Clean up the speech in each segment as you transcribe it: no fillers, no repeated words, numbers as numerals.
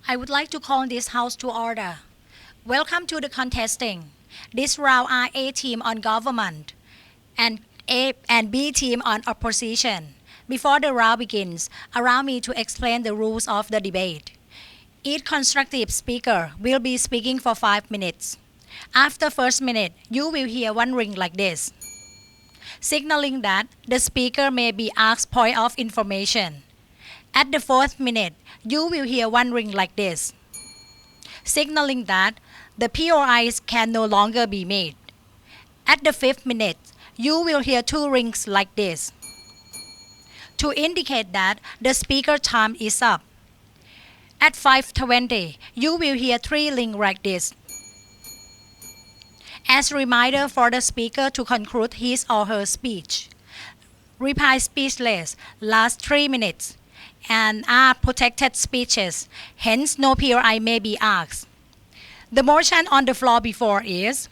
I would like to call this house to order. Welcome to the contesting. This round are A team on government and A and B team on opposition. Before the round begins, allow me to explain the rules of the debate. Each constructive speaker will be speaking for 5 minutes. After first minute, you will hear one ring like this, signaling that the speaker may be asked point of information. At the fourth minute, you will hear one ring like this, signaling that the POIs can no longer be made. At the fifth minute, you will hear two rings like this, to indicate that the speaker time is up. At 5:20, you will hear three rings like this, as a reminder for the speaker to conclude his or her speech. Reply speechless lasts 3 minutes and are protected speeches, hence no PRI may be asked. The motion on the floor before is,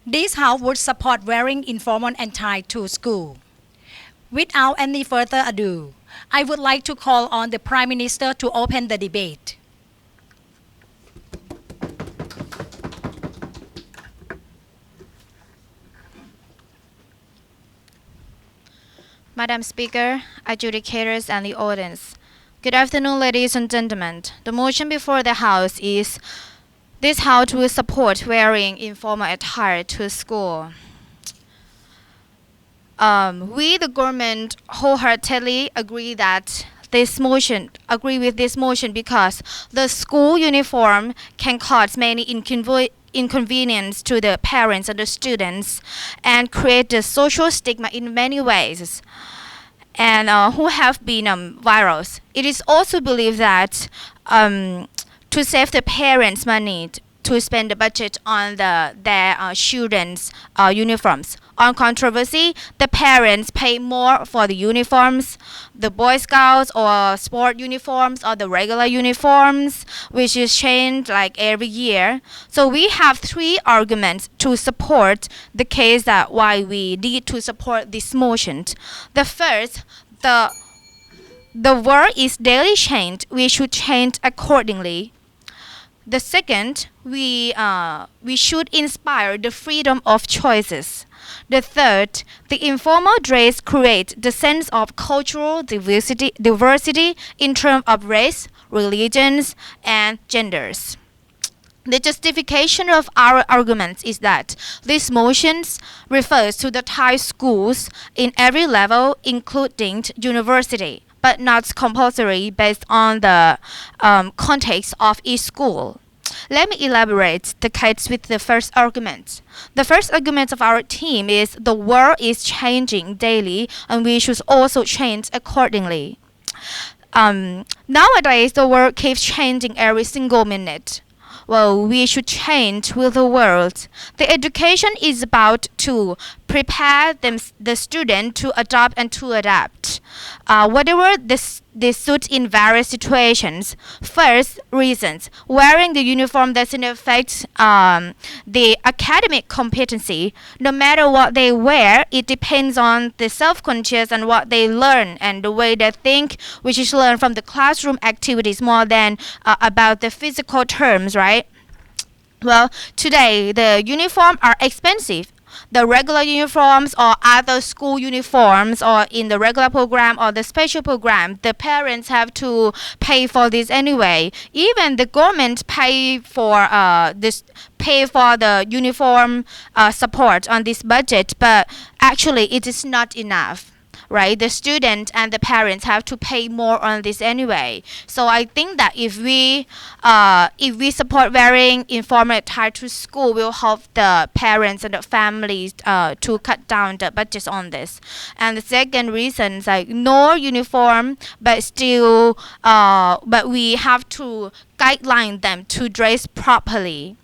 this House would support wearing informal attire to school. Without any further ado, I would like to call on the Prime Minister to open the debate. Madam Speaker, adjudicators and the audience. Good afternoon, ladies and gentlemen. The motion before the House is this House will support wearing informal attire to school. We, the government, wholeheartedly agree with this motion because the school uniform can cause many inconvenience to the parents and the students and create the social stigma in many ways and who have been viral. It is also believed that to save the parents money to spend the budget on their children's uniforms. On controversy, the parents pay more for the uniforms, the Boy Scouts or sport uniforms or the regular uniforms, which is changed like every year. So we have three arguments to support the case that why we need to support this motion. The first, the world is daily changed. We should change accordingly. The second, we should inspire the freedom of choices. The third, the informal dress creates the sense of cultural diversity in terms of race, religions, and genders. The justification of our arguments is that these motions refers to the Thai schools in every level, including university, but not compulsory based on the context of each school. Let me elaborate the case with the first argument. The first argument of our team is the world is changing daily and we should also change accordingly. Nowadays, the world keeps changing every single minute. Well, we should change with the world. The education is about to prepare the student to adopt and to adapt. Whatever this suits in various situations. First, reasons. Wearing the uniform doesn't affect the academic competency. No matter what they wear, it depends on the self-conscious and what they learn and the way they think, which is learned from the classroom activities more than about the physical terms, right? Well, today the uniforms are expensive. The regular uniforms or other school uniforms or in the regular program or the special program, the parents have to pay for this anyway. Even the government pay for the uniform support on this budget, but actually it is not enough. Right, the student and the parents have to pay more on this anyway. So I think that if we support wearing informal attire to school, will help the parents and the families to cut down the budgets on this. And the second reason is like no uniform, but still, but we have to guideline them to dress properly.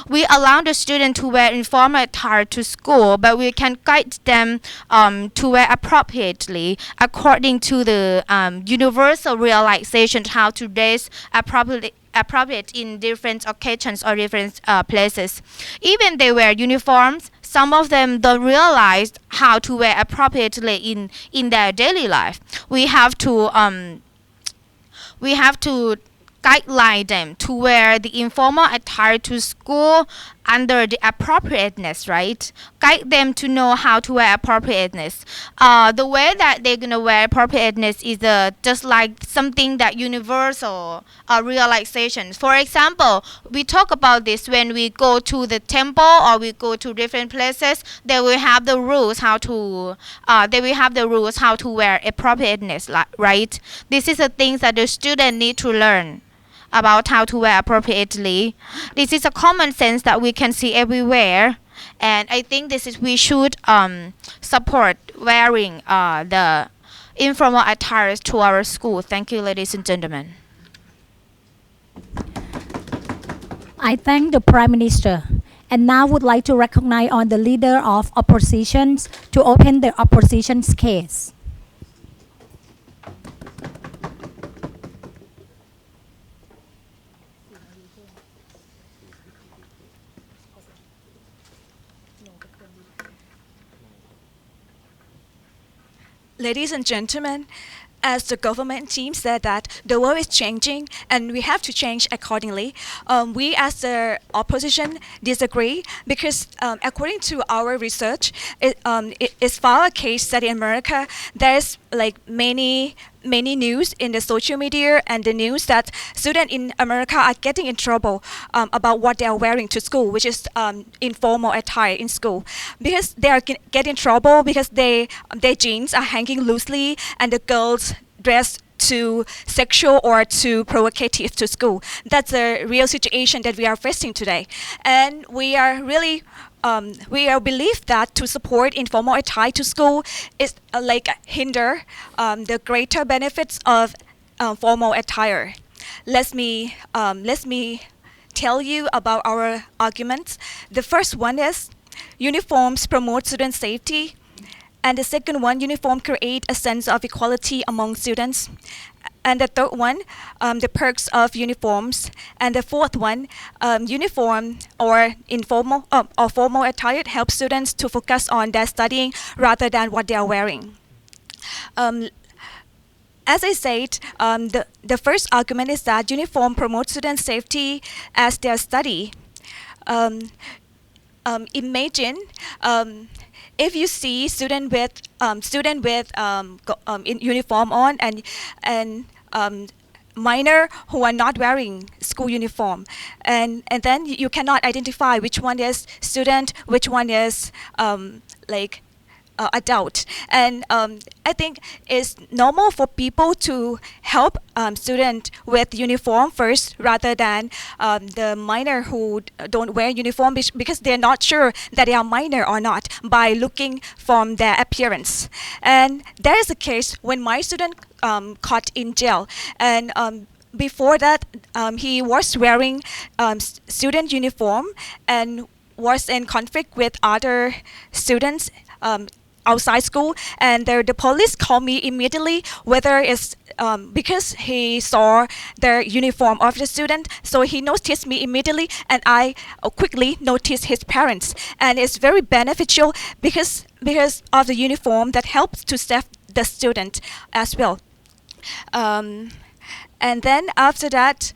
We allow the student to wear informal attire to school, but we can guide them to wear appropriately according to the universal realization how to dress appropriate in different occasions or different places. Even they wear uniforms, some of them don't realize how to wear appropriately in their daily life. We have to guideline them to wear the informal attire to school under the appropriateness, right? Guide them to know how to wear appropriateness. The way that they're gonna wear appropriateness is just like something that universal realization. For example, we talk about this when we go to the temple or we go to different places. They will have the rules how to. Wear appropriateness, right? This is the things that the student need to learn about how to wear appropriately. This is a common sense that we can see everywhere, and I think we should support wearing the informal attires to our school. Thank you, ladies and gentlemen. I thank the Prime Minister and now would like to recognize on the leader of oppositions to open the opposition's case. Ladies and gentlemen, as the government team said that the world is changing and we have to change accordingly, we as the opposition disagree because according to our research, it is found a case that in America there's like many news in the social media and the news that students in America are getting in trouble about what they are wearing to school, which is informal attire in school, because they are getting in trouble because their jeans are hanging loosely and the girls dress too sexual or too provocative to school. That's a real situation that we are facing today, and we are really believe that to support informal attire to school is like hinder the greater benefits of formal attire. Let me tell you about our arguments. The first one is uniforms promote student safety. And the second one, uniform create a sense of equality among students. And the third one, the perks of uniforms. And the fourth one, uniform or informal or formal attire helps students to focus on their studying rather than what they are wearing. As I said, the first argument is that uniform promotes student safety as they study. Imagine if you see student with in uniform on and minor who are not wearing school uniform, and then you cannot identify which one is student, which one is adult. And I think it's normal for people to help students with uniform first rather than the minor who don't wear uniform because they're not sure that they are minor or not by looking from their appearance. And there is a case when my student caught in jail, and before that he was wearing student uniform and was in conflict with other students outside school, and the police called me immediately, whether it's because he saw the uniform of the student, so he noticed me immediately, and I quickly noticed his parents. And it's very beneficial because of the uniform that helps to save the student as well. And then after that,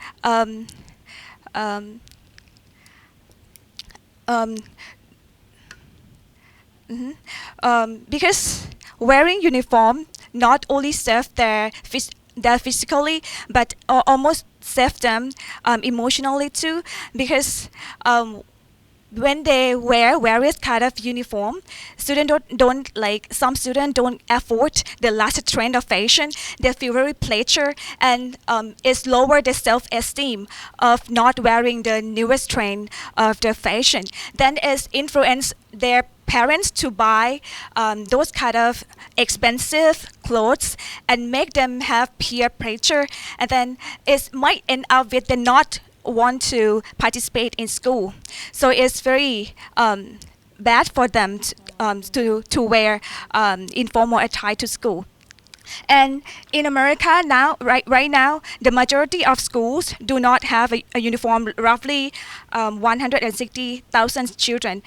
because wearing uniform not only save their physically, but almost save them emotionally too, because when they wear various kind of uniform, some students don't afford the latest trend of fashion. They feel very pleasure, and it's lower the self-esteem of not wearing the newest trend of the fashion. Then it's influence their parents to buy those kind of expensive clothes and make them have peer pressure, and then it might end up with them not want to participate in school. So it's very bad for them to wear informal attire to school. And in America now, right now, the majority of schools do not have a uniform. Roughly 160,000 children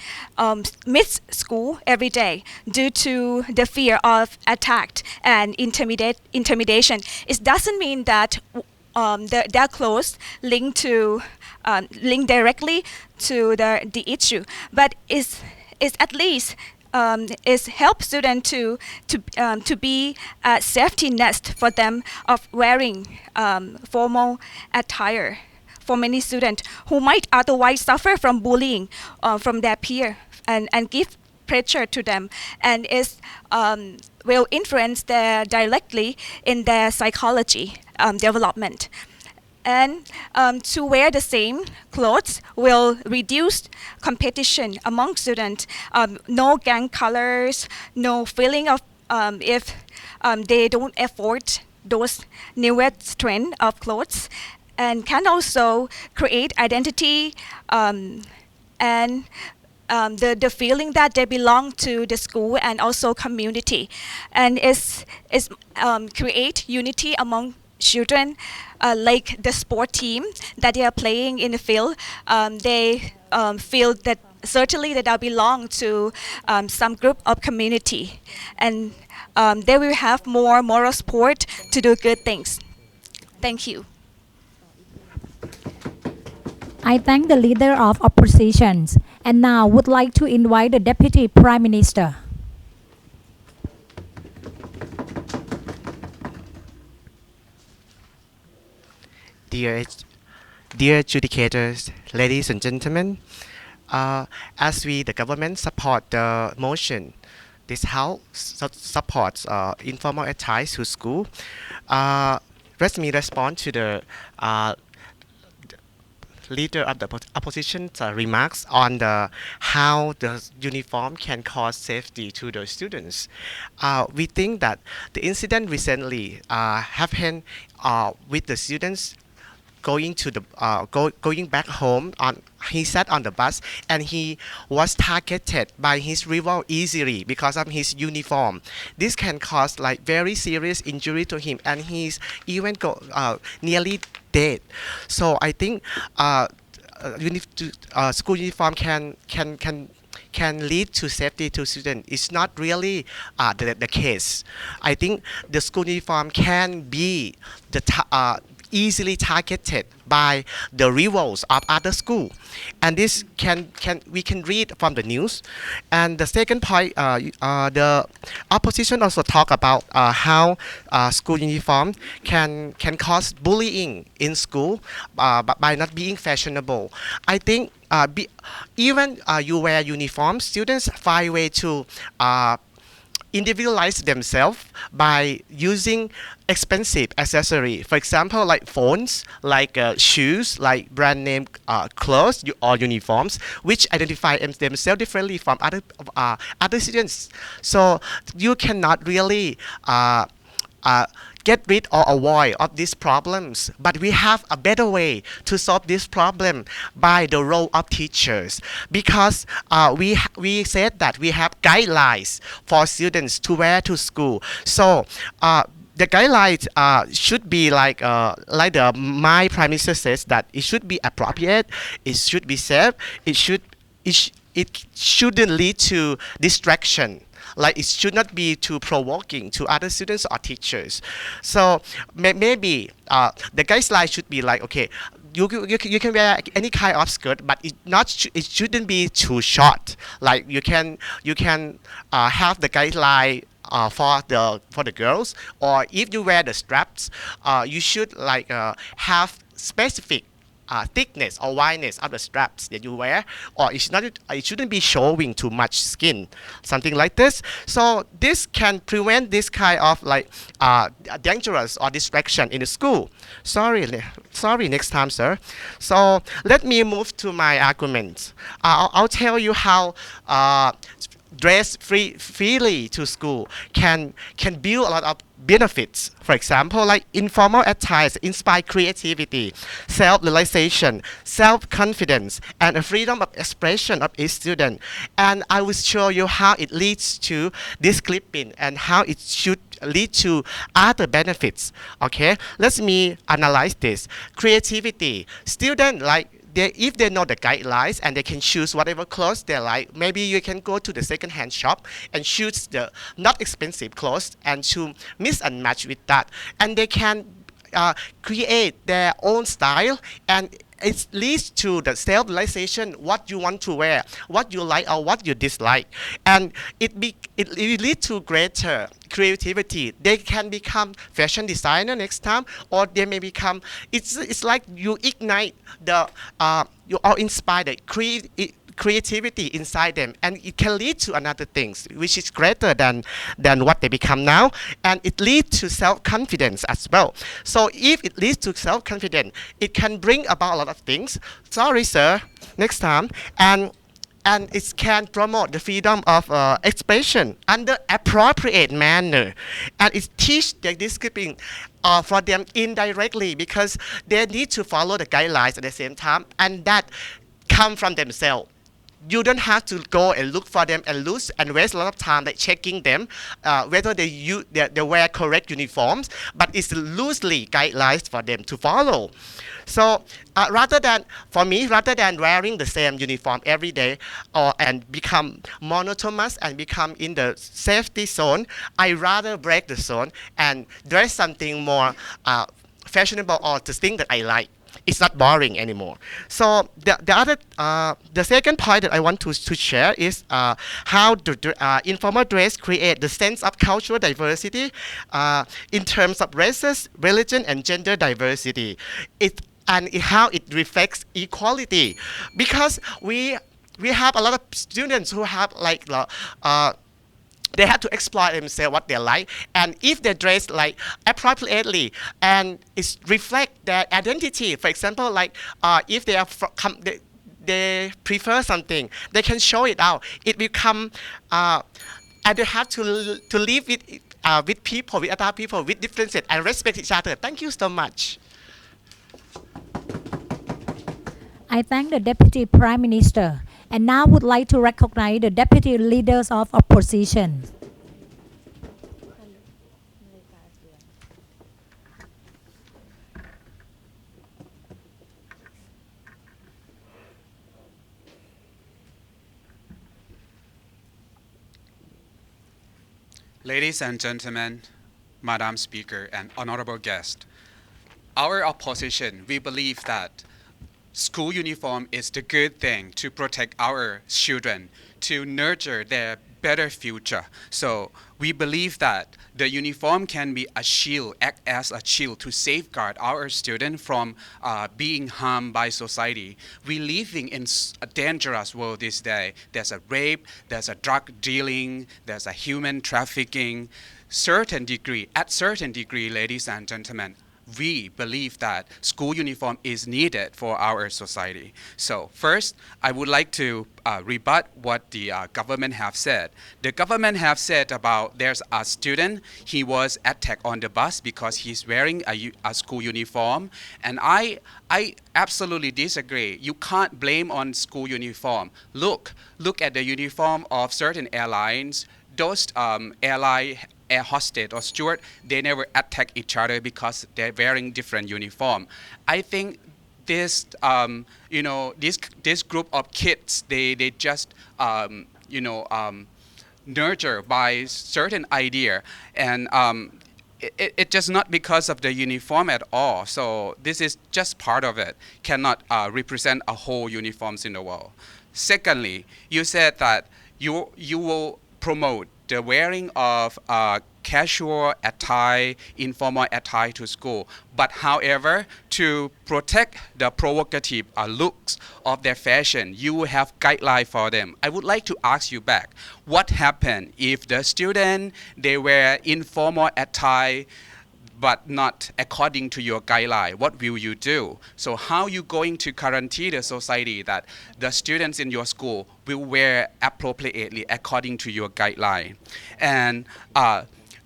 miss school every day due to the fear of attack and intimidation. It doesn't mean that their clothes link directly to the issue, but is at least is help students to be a safety net for them of wearing formal attire for many students who might otherwise suffer from bullying from their peer and give pressure to them, and will influence directly in their psychology development. And to wear the same clothes will reduce competition among students. No gang colors, no feeling of if they don't afford those newest trend of clothes, and can also create identity and the feeling that they belong to the school and also community, and is create unity among children, like the sport team that they are playing in the field. They feel that certainly that they belong to some group of community, and they will have more moral support to do good things. Thank you. I thank the leader of oppositions and now would like to invite the Deputy Prime Minister. Dear, dear educators, ladies and gentlemen, as we, the government, support the motion, this House supports informal attire to school. Let me respond to the leader of the opposition's remarks on how the uniform can cause safety to the students. We think that the incident recently happened with the students going to the going back home. He sat on the bus and he was targeted by his rival easily because of his uniform. This can cause like very serious injury to him, and he's even nearly dead. So I think school uniform can lead to safety to students. It's not really the case. I think the school uniform can be easily targeted by the rivals of other school, and this we can read from the news. And the second point, the opposition also talk about how school uniform can cause bullying in school by not being fashionable. I think even you wear uniform, students find a way to individualize themselves by using expensive accessory. For example, like phones, like shoes, like brand name clothes or uniforms, which identify themselves differently from other students. So you cannot really get rid or avoid of these problems, but we have a better way to solve this problem by the role of teachers, because we said that we have guidelines for students to wear to school. So the guidelines should be like my prime minister says, that it should be appropriate, it should be safe, it shouldn't lead to distraction. Like it should not be too provoking to other students or teachers. So maybe the guideline should be like, okay, you can wear any kind of skirt, but it shouldn't be too short. Like you can have the guideline for the girls, or if you wear the straps, you should like have specific thickness or wideness of the straps that you wear, or it shouldn't be showing too much skin, something like this. So this can prevent this kind of like dangerous or distraction in the school. Sorry, next time, sir. So let me move to my arguments. I'll tell you how dress freely to school can build a lot of benefits. For example, like informal attire inspire creativity, self-realization, self-confidence, and a freedom of expression of each student. And I will show you how it leads to this clipping and how it should lead to other benefits. Okay, let me analyze this. Creativity. Students like, if they know the guidelines and they can choose whatever clothes they like, maybe you can go to the second-hand shop and choose the not expensive clothes and to mix and match with that. And they can create their own style, and it leads to the self-realization what you want to wear, what you like or what you dislike, and it leads to greater creativity. They can become fashion designer next time, or they may become. It's like you ignite the you are inspired the creativity inside them, and it can lead to another things which is greater than what they become now, and it leads to self-confidence as well. So if it leads to self-confidence, it can bring about a lot of things. Sorry sir, next time. And it can promote the freedom of expression under appropriate manner, and it teach the discipline for them indirectly, because they need to follow the guidelines at the same time, and that come from themselves. You don't have to go and look for them and lose and waste a lot of time like checking them whether they wear correct uniforms, but it's loosely guidelines for them to follow. So rather than wearing the same uniform every day and become monotonous and become in the safety zone, I rather break the zone and dress something more fashionable or the thing that I like. It's not boring anymore. So the second point that I want to share is how informal dress create the sense of cultural diversity in terms of races, religion, and gender diversity. How it reflects equality, because we have a lot of students who have like they have to explore themselves what they like, and if they dress like appropriately and it reflect their identity. For example, like if they are they prefer something, they can show it out. It become and they have to live with people, with other people, with differences, and respect each other. Thank you so much. I thank the Deputy Prime Minister, and now would like to recognize the Deputy Leaders of Opposition. Ladies and gentlemen, Madam Speaker and honorable guest, our opposition, we believe that school uniform is the good thing to protect our children, to nurture their better future. So we believe that the uniform can be a shield, act as a shield to safeguard our students from being harmed by society. We're living in a dangerous world this day. There's a rape, there's a drug dealing, there's a human trafficking. At certain degree, ladies and gentlemen, we believe that school uniform is needed for our society. So first, I would like to rebut what the government have said. The government have said about there's a student, he was attacked on the bus because he's wearing a school uniform, and I absolutely disagree. You can't blame on school uniform. Look at the uniform of certain airlines. Those air hostess or steward, they never attack each other because they're wearing different uniform. I think this, this group of kids, they just, nurture by certain idea, and it just not because of the uniform at all. So this is just part of it. Cannot represent a whole uniforms in the world. Secondly, you said that you will promote the wearing of casual attire, informal attire to school. But however, to protect the provocative looks of their fashion, you will have guidelines for them. I would like to ask you back, what happens if the student, they wear informal attire but not according to your guideline? What will you do? So how are you going to guarantee the society that the students in your school will wear appropriately according to your guideline? And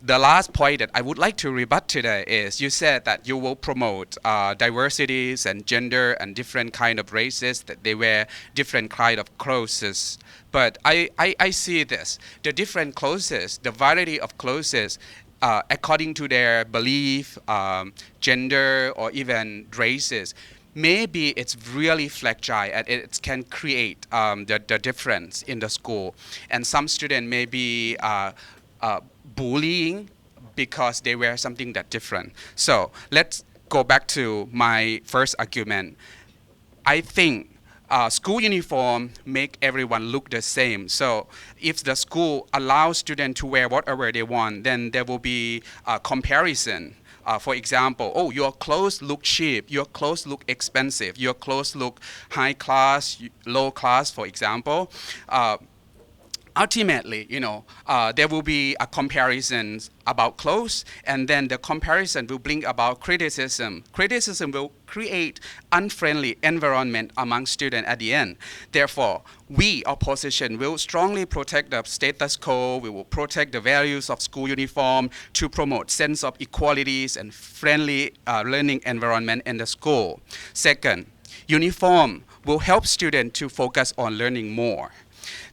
the last point that I would like to rebut today is you said that you will promote diversities and gender and different kind of races, that they wear different kind of clothes. But I see this, the different clothes, the variety of clothes, according to their belief, gender, or even races, maybe it's really fragile and it can create the difference in the school. And some students may be bullying because they wear something that different. So let's go back to my first argument. I think school uniform make everyone look the same. So if the school allows students to wear whatever they want, then there will be a comparison. For example, oh, your clothes look cheap, your clothes look expensive, your clothes look high class, low class, for example. Ultimately, there will be a comparison about clothes, and then the comparison will bring about criticism. Criticism will create unfriendly environment among students at the end. Therefore, we, opposition, will strongly protect the status quo. We will protect the values of school uniform to promote sense of equalities and friendly learning environment in the school. Second, uniform will help students to focus on learning more.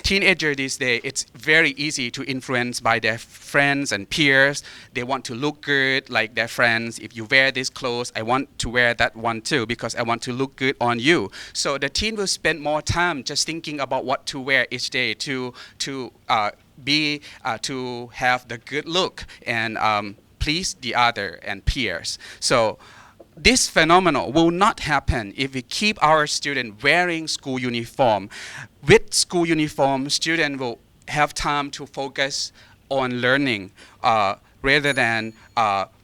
Teenagers these days, it's very easy to influence by their friends and peers. They want to look good like their friends. If you wear this clothes, I want to wear that one too because I want to look good on you. So the teen will spend more time just thinking about what to wear each day to have the good look and please the other and peers. So this phenomenon will not happen if we keep our students wearing school uniform. With school uniform, students will have time to focus on learning rather than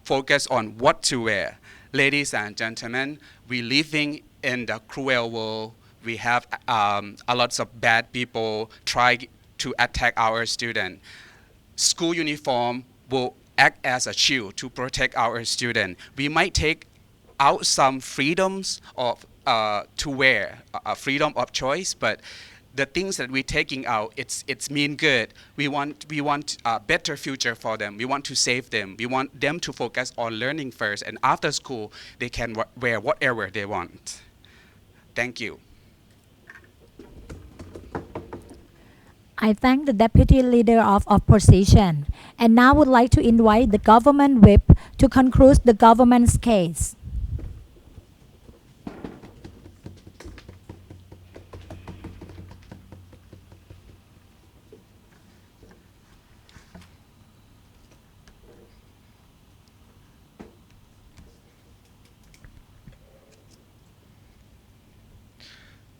focus on what to wear. Ladies and gentlemen, we're living in the cruel world. We have a lot of bad people try to attack our students. School uniform will act as a shield to protect our students. We might take out some freedoms of to wear, freedom of choice, but the things that we're taking out, it's mean good. We want a better future for them. We want to save them. We want them to focus on learning first, and after school, they can wear whatever they want. Thank you. I thank the Deputy Leader of Opposition and now would like to invite the Government Whip to conclude the government's case.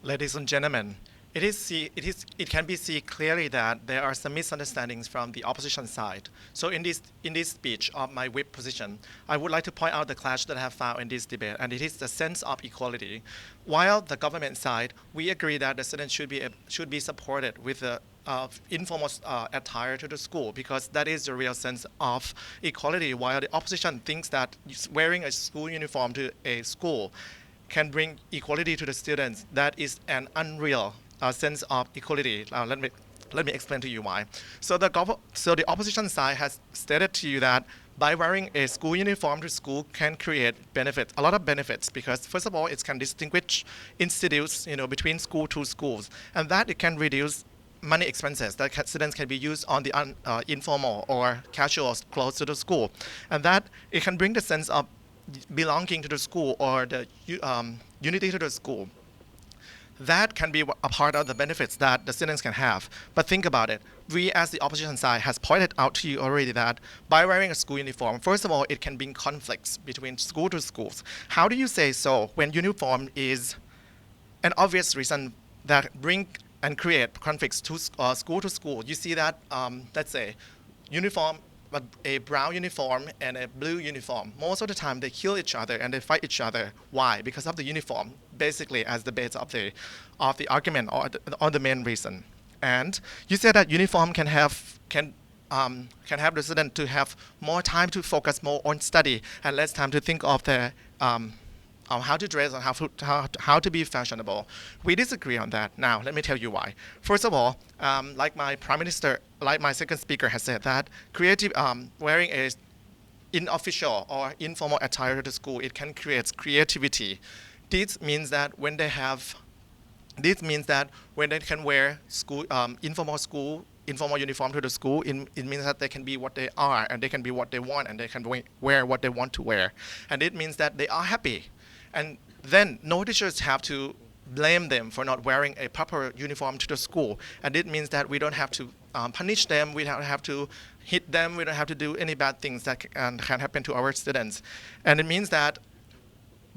Ladies and gentlemen, it can be seen clearly that there are some misunderstandings from the opposition side. So in this speech of my whip position, I would like to point out the clash that I have found in this debate, and it is the sense of equality. While the government side, we agree that the students should be supported with the informal attire to the school because that is the real sense of equality, while the opposition thinks that wearing a school uniform to a school can bring equality to the students. That is an unreal sense of equality. Let me explain to you why. So the opposition side has stated to you that by wearing a school uniform to school can create benefits, a lot of benefits, because first of all, it can distinguish institutes, between school to schools, and that it can reduce money expenses that students can be used on the informal or casual clothes to the school, and that it can bring the sense of belonging to the school or the unity to the school. That can be a part of the benefits that the students can have. But think about it. We as the opposition side has pointed out to you already that by wearing a school uniform, first of all, it can bring conflicts between school to schools. How do you say so when uniform is an obvious reason that bring and create conflicts to school to school? You see that, let's say, uniform, but a brown uniform and a blue uniform, most of the time they kill each other and they fight each other. Why? Because of the uniform, basically as the base of the argument or the main reason. And you said that uniform can have the student to have more time to focus more on study and less time to think of the how to dress and how to be fashionable. We disagree on that. Now, let me tell you why. First of all, like my Prime Minister, like my second speaker has said, that wearing a unofficial or informal attire to the school, it can create creativity. This means that when they can wear informal uniform to the school, it means that they can be what they are and they can be what they want and they can wear what they want to wear. And it means that they are happy. And then no teachers have to blame them for not wearing a proper uniform to the school. And it means that we don't have to punish them, we don't have to hit them, we don't have to do any bad things that can happen to our students. And it means that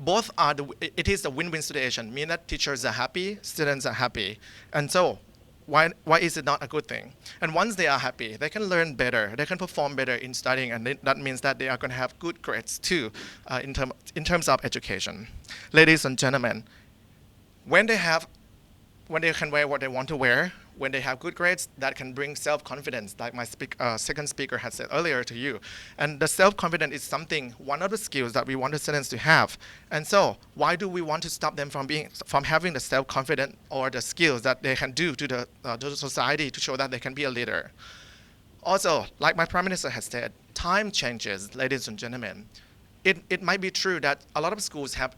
both are it is a win-win situation, meaning that teachers are happy, students are happy. And so why is it not a good thing? And once they are happy, they can learn better, they can perform better in studying, and that means that they are going to have good grades too in terms of education. Ladies and gentlemen, when they can wear what they want to wear, when they have good grades, that can bring self-confidence, like my second speaker had said earlier to you. And the self-confidence is one of the skills that we want the students to have. And so why do we want to stop them from having the self-confidence or the skills that they can do to the society to show that they can be a leader? Also, like my Prime Minister has said, time changes, ladies and gentlemen. It might be true that a lot of schools have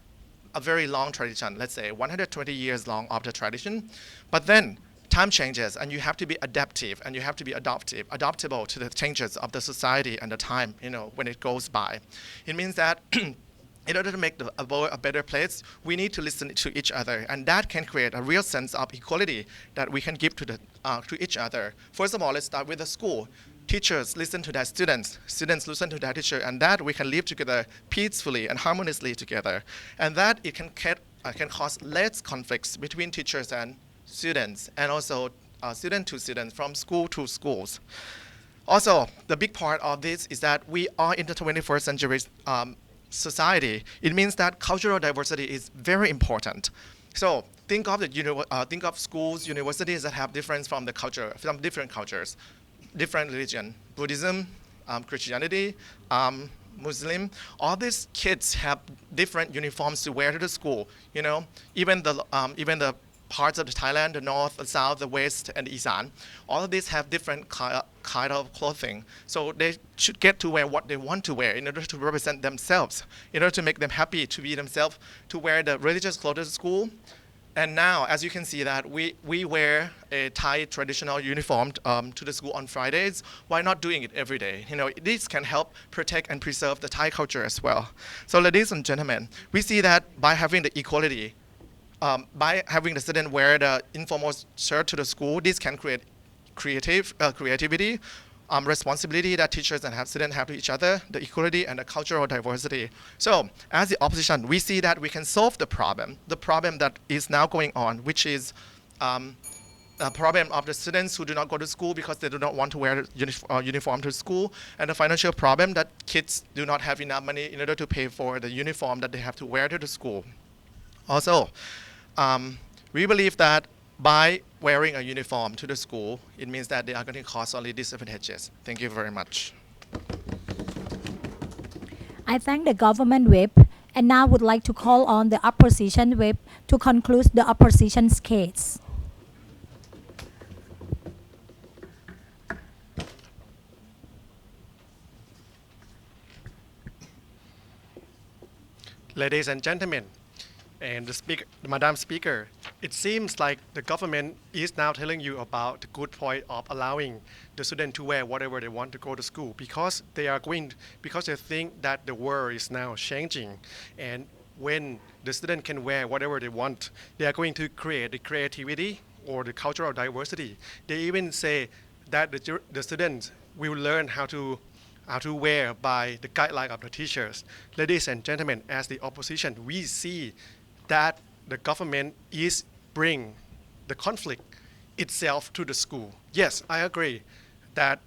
a very long tradition, let's say 120 years long of the tradition, but then time changes and you have to be adaptive and you have to be adaptable to the changes of the society and the time, when it goes by. It means that in order to make the world a better place, we need to listen to each other, and that can create a real sense of equality that we can give to each other. First of all, let's start with the school. Teachers listen to their students listen to their teacher, and that we can live together peacefully and harmoniously together. And that it can cause less conflicts between teachers and students, and also student to students from school to schools. Also, the big part of this is that we are in the 21st century society. It means that cultural diversity is very important. So think of schools, universities that have difference from different cultures, different religion, Buddhism, Christianity, Muslim. All these kids have different uniforms to wear to the school. Even the parts of Thailand, the north, the south, the west, and the Isan, all of these have different kind of clothing. So they should get to wear what they want to wear in order to represent themselves, in order to make them happy to be themselves, to wear the religious clothes to school. And now, as you can see that we wear a Thai traditional uniform to the school on Fridays. Why not doing it every day? This can help protect and preserve the Thai culture as well. So ladies and gentlemen, we see that by having the equality, by having the student wear the informal shirt to the school, this can create creativity, responsibility that teachers and students have to each other, the equality and the cultural diversity. So as the opposition, we see that we can solve the problem that is now going on, which is a problem of the students who do not go to school because they do not want to wear uniform to school, and the financial problem that kids do not have enough money in order to pay for the uniform that they have to wear to the school. Also, we believe that by wearing a uniform to the school, it means that they are going to cause only disadvantages. Thank you very much. I thank the government whip and now would like to call on the opposition whip to conclude the opposition's case. Ladies and gentlemen, and Madam Speaker, it seems like the government is now telling you about the good point of allowing the student to wear whatever they want to go to school because they think that the world is now changing, and when the student can wear whatever they want, they are going to create the creativity or the cultural diversity. They even say that the students will learn how to wear by the guideline of the teachers. Ladies and gentlemen, as the opposition, we see that the government is bring the conflict itself to the school. Yes, I agree that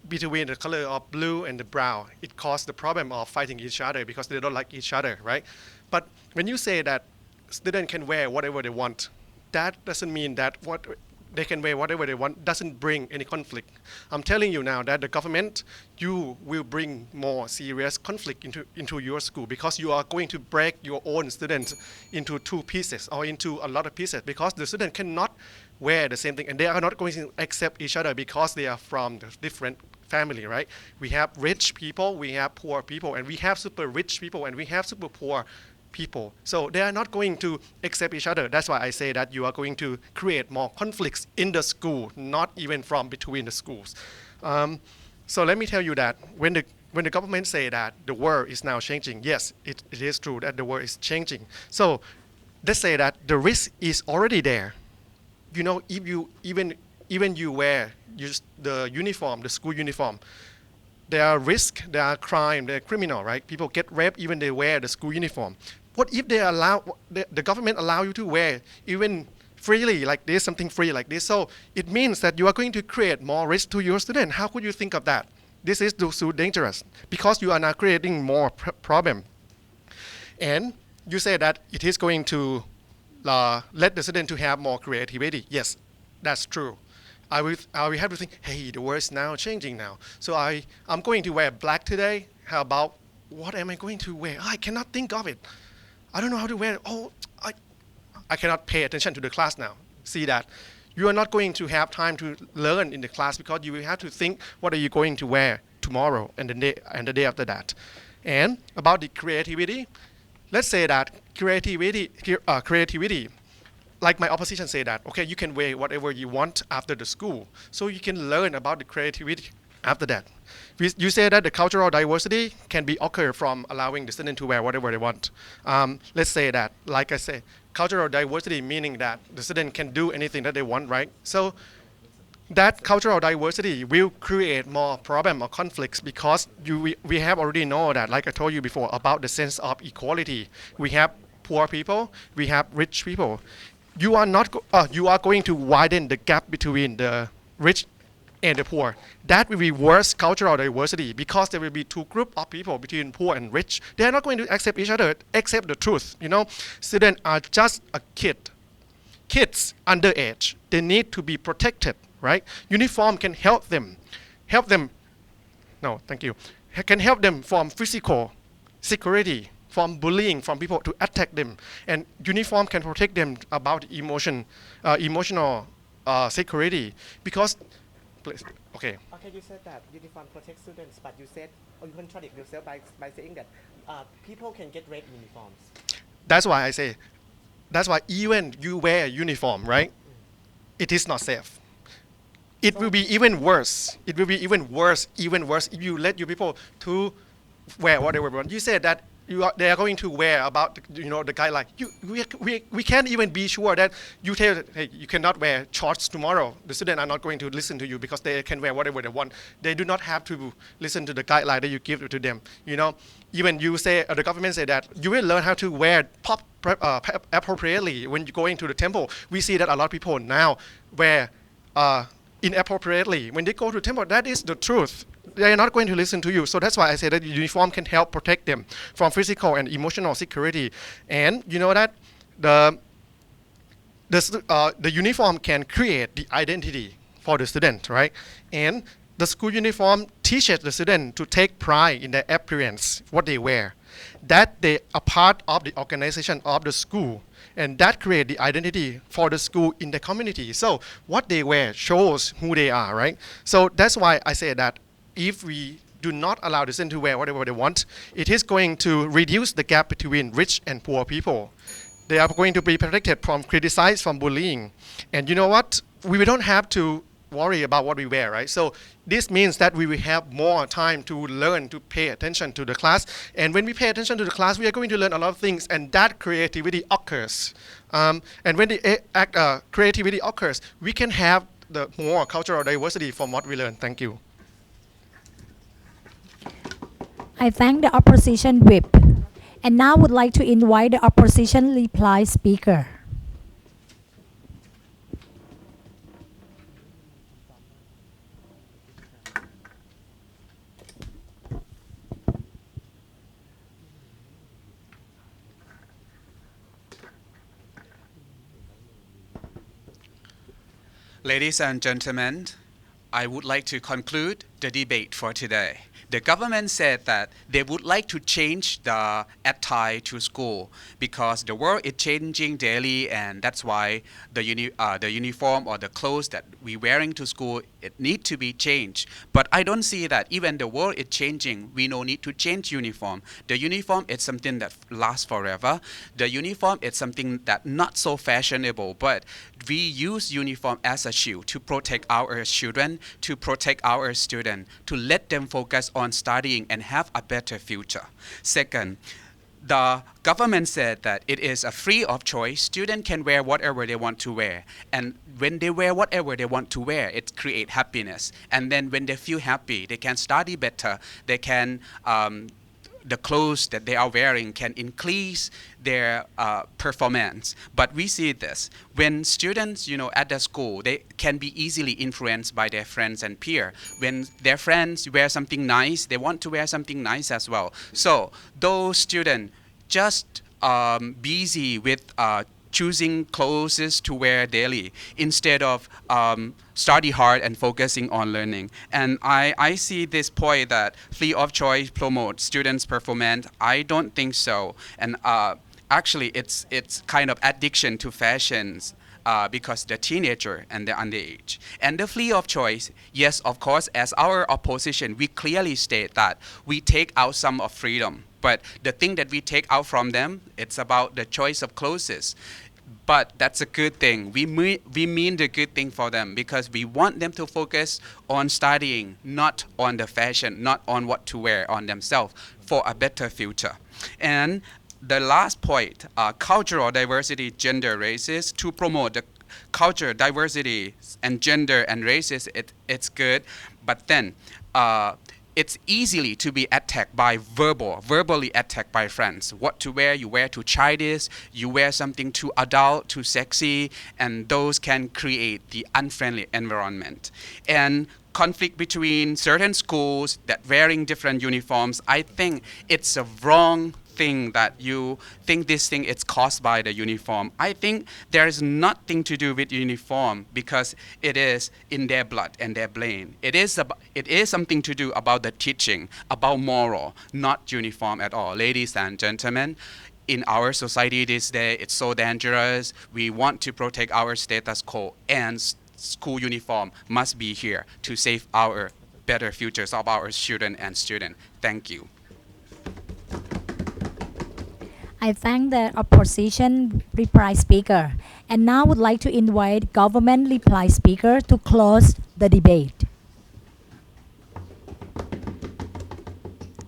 between the color of blue and the brown, it caused the problem of fighting each other because they don't like each other, right? But when you say that students can wear whatever they want, that doesn't mean that what they can wear whatever they want doesn't bring any conflict. I'm telling you now that the government, you will bring more serious conflict into your school because you are going to break your own students into two pieces or into a lot of pieces because the student cannot wear the same thing and they are not going to accept each other because they are from the different family, right? We have rich people, we have poor people, and we have super rich people, and we have super poor people. So they are not going to accept each other. That's why I say that you are going to create more conflicts in the school, not even from between the schools. So let me tell you that when the government say that the world is now changing, yes, it is true that the world is changing. So let's say that the risk is already there. If you even you wear the uniform, the school uniform, there are risks, there are crime, there are criminal, right? People get raped even they wear the school uniform. what if they allow the government allow you to wear even freely like this, something free like this? So it means that you are going to create more risk to your student. How could you think of that? This is so dangerous because you are now creating more problem. And you say that it is going to let the student to have more creativity. Yes, that's true. I will have to think, hey, the world is now changing now. So I'm going to wear black today. How about what am I going to wear? I cannot think of it. I don't know how to wear it. Oh, I cannot pay attention to the class now. See that? You are not going to have time to learn in the class because you will have to think what are you going to wear tomorrow and the day after that. And about the creativity, let's say that creativity, like my opposition say that, okay, you can wear whatever you want after the school, so you can learn about the creativity after that. You say that the cultural diversity can be occur from allowing the student to wear whatever they want. Let's say that, like I say, cultural diversity meaning that the student can do anything that they want, right? So that cultural diversity will create more problem or conflicts because we have already know that, like I told you before, about the sense of equality. We have poor people, we have rich people. You are not you are going to widen the gap between the rich and the poor. That will be worse cultural diversity because there will be two groups of people between poor and rich. They are not going to accept each other, accept the truth. You know, students are just a kid. Kids underage, they need to be protected, right? Uniform can help them. No, thank you. Can help them from physical security, from bullying, from people to attack them. And uniform can protect them about emotional security because, okay. Okay, you said that uniform protects students, but you said, or you contradict yourself by saying that people can get red uniforms. That's why even you wear a uniform, right? It is not safe. It will be even worse. It will be even worse if you let your people to wear whatever they want. You said that they are going to wear about the guideline. We can't even be sure that you tell, hey, you cannot wear shorts tomorrow. The students are not going to listen to you because they can wear whatever they want. They do not have to listen to the guideline that you give to them. You know, even you say the government say that you will learn how to wear appropriately when you go into the temple. We see that a lot of people now wear inappropriately when they go to the temple. That is the truth. They are not going to listen to you. So that's why I say that uniform can help protect them from physical and emotional security. And you know that the uniform can create the identity for the student, right? And the school uniform teaches the student to take pride in their appearance, what they wear, that they are part of the organization of the school, and that creates the identity for the school in the community. So what they wear shows who they are, right? So that's why I say that if we do not allow the student to wear whatever they want, it is going to reduce the gap between rich and poor people. They are going to be protected from criticized, from bullying. And you know what? We don't have to worry about what we wear, right? So this means that we will have more time to learn, to pay attention to the class. And when we pay attention to the class, we are going to learn a lot of things, and that creativity occurs. And when the creativity occurs, we can have the more cultural diversity from what we learn. Thank you. I thank the opposition whip, and now would like to invite the opposition reply speaker. Ladies and gentlemen, I would like to conclude the debate for today. The government said that they would like to change the attire to school because the world is changing daily, and that's why the uniform or the clothes that we're wearing to school, it need to be changed. But I don't see that even the world is changing, we no need to change uniform. The uniform is something that lasts forever. The uniform is something that not so fashionable, but we use uniform as a shield to protect our children, to protect our students, to let them focus on studying and have a better future. Second, the government said that it is a free of choice. Students can wear whatever they want to wear. And when they wear whatever they want to wear, it creates happiness. And then when they feel happy, they can study better. They can the clothes that they are wearing can increase their performance. But we see this when students, at the school, they can be easily influenced by their friends and peer. When their friends wear something nice, they want to wear something nice as well. So those students just busy with choosing clothes to wear daily instead of study hard and focusing on learning. And I see this point that free of choice promotes students' performance. I don't think so. And actually, it's kind of addiction to fashions. Because the teenager and the underage. And the free of choice, yes, of course, as our opposition, we clearly state that we take out some of freedom. But the thing that we take out from them, it's about the choice of clothes. But that's a good thing. We mean the good thing for them because we want them to focus on studying, not on the fashion, not on what to wear on themselves for a better future. And the last point, cultural diversity, gender, races, to promote the culture diversity and gender and races, it's good. But then it's easily to be attacked by verbally attacked by friends. What to wear, you wear too childish, you wear something too adult, too sexy, and those can create the unfriendly environment. And conflict between certain schools that wearing different uniforms, I think it's a wrong thing that you think this thing is caused by the uniform. I think there is nothing to do with uniform because it is in their blood and their brain. It is something to do about the teaching, about moral, not uniform at all. Ladies and gentlemen, in our society this day, it's so dangerous. We want to protect our status quo, and school uniform must be here to save our better futures of our student and student. Thank you. I thank the opposition reply speaker, and now would like to invite government reply speaker to close the debate.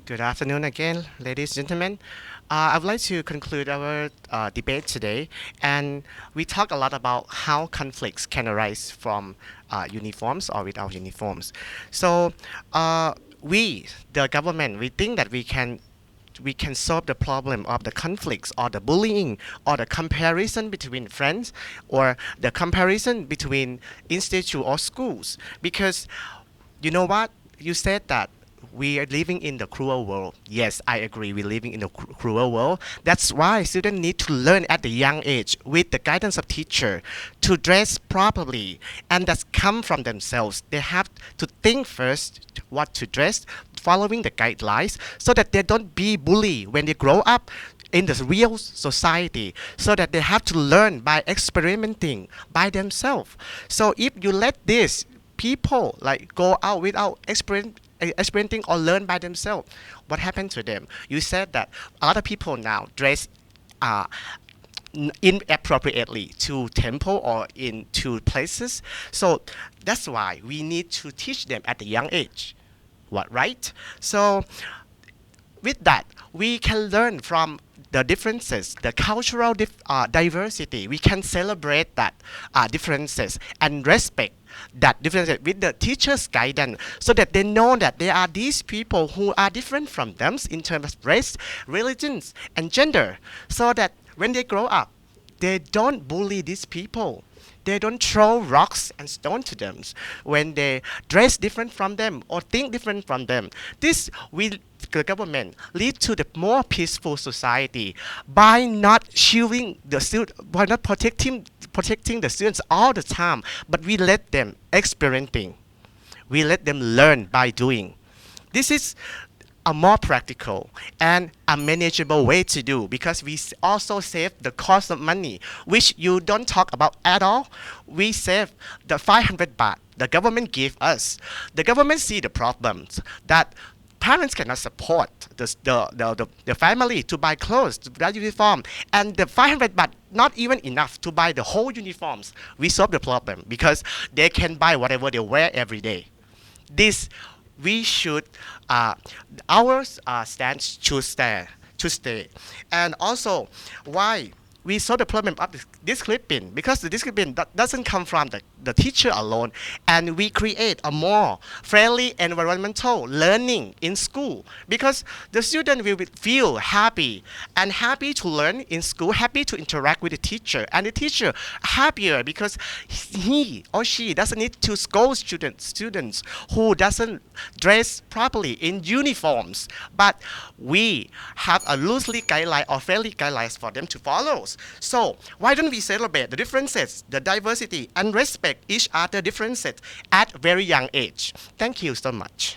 Good afternoon again, ladies and gentlemen. I would like to conclude our debate today, and we talk a lot about how conflicts can arise from uniforms or without uniforms. So we, the government, we think that we can solve the problem of the conflicts or the bullying or the comparison between friends or the comparison between institute or schools, because you know what, you said that we are living in the cruel world. Yes, I agree, we're living in a cruel world. That's why students need to learn at the young age with the guidance of teacher to dress properly, and that's come from themselves. They have to think first what to dress, following the guidelines, so that they don't be bullied when they grow up in the real society, so that they have to learn by experimenting by themselves. So if you let these people like go out without experimenting or learn by themselves, what happened to them? You said that a lot of people now dress inappropriately to temple or into places. So that's why we need to teach them at a young age. What, right? So with that, we can learn from the differences, the cultural diversity. We can celebrate that differences and respect that differences with the teacher's guidance, so that they know that there are these people who are different from them in terms of race, religions, and gender, so that when they grow up, they don't bully these people. They don't throw rocks and stones to them when they dress different from them or think different from them. This will, the government, lead to the more peaceful society by not shielding the student, by not protecting the students all the time, but we let them experimenting. We let them learn by doing. This is a more practical and a manageable way to do, because we also save the cost of money, which you don't talk about at all. We save the 500 baht the government gave us. The government see the problems that parents cannot support the family to buy clothes, to buy uniform, and the 500 baht not even enough to buy the whole uniforms. We solve the problem because they can buy whatever they wear every day. This we should, our stance should stay. And also, why we solve the problem of the discipline because the discipline doesn't come from the teacher alone, and we create a more friendly environmental learning in school because the student will feel happy and happy to learn in school, happy to interact with the teacher, and the teacher happier because he or she doesn't need to scold students who doesn't dress properly in uniforms, but we have a loosely guideline or fairly guidelines for them to follow. So why don't we celebrate the differences, the diversity, and respect each other differences at very young age? Thank you so much.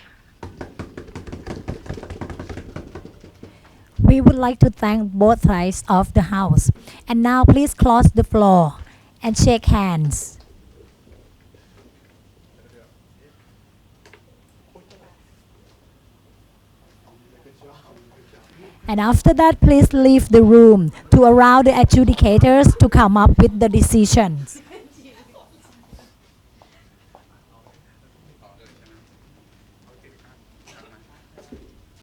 We would like to thank both sides of the house. And now please cross the floor and shake hands. And after that, please leave the room to allow the adjudicators to come up with the decisions.